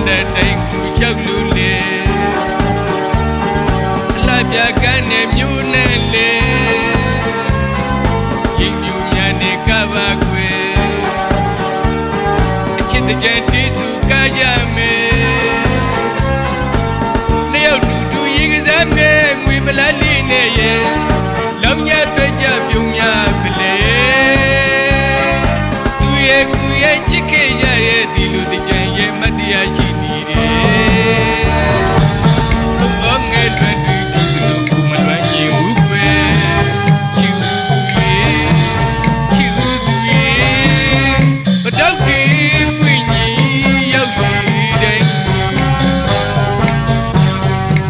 တဲ့တိမ်ကိုရောက်လို့လေအလှပြကန်းနဲ့မြို့နဲ့လေရင်ပြူများနဲ့ကပါခွေအချစ်တကြံတီးသူကရမယ်လျှောက်တူရေကစားနဲ့ငွေပလက်လေးနဲ့ရဲ့လောင်ရတွေ့ကြပြုံးရပလေသူရဲ့ကိုရဲ့ချစ်ခဲ့ရရဲ့ဒီလိုတကြံရဲ့မတရားရှိနေတယ်ဘုံငယ်တွေသူတို့ကိုမလွမ်းကျင်ဘူးခွေချူသူရဲ့ဘတောက်ကြီးပွင့်ကြီးရောက်ရတဲ့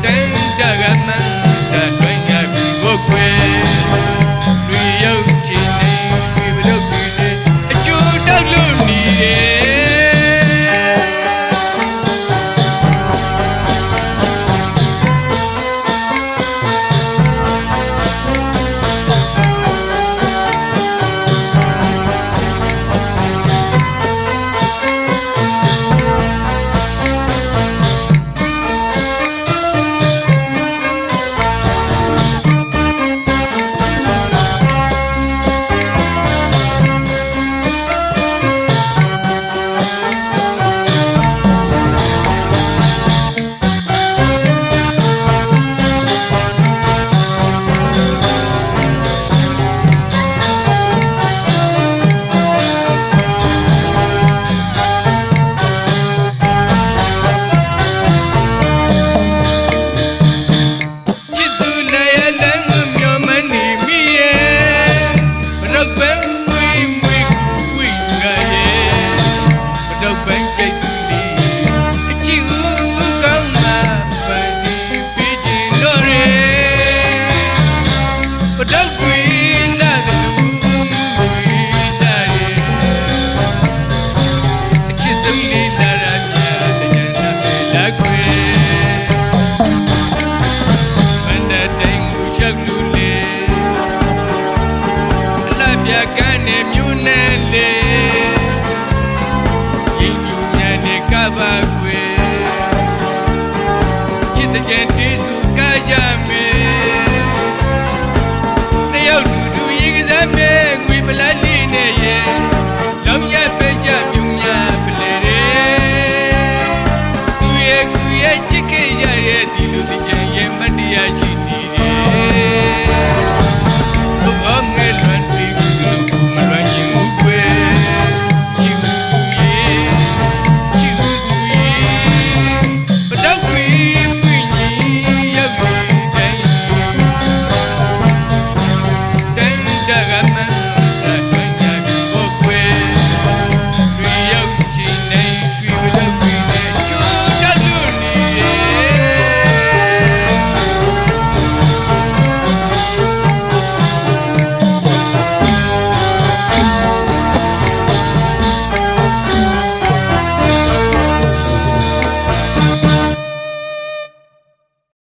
တန်တကမန်းဇာလွင်ရပြီဘုခွေလူရောက်ချင်နေပြီဘတောက်ကြီးနဲ့အကျိုးတောက်လို့နေတယ်ကန်းနဲ့မြို့နဲ့လေရင်ယူများနဲ့ကပါခွေ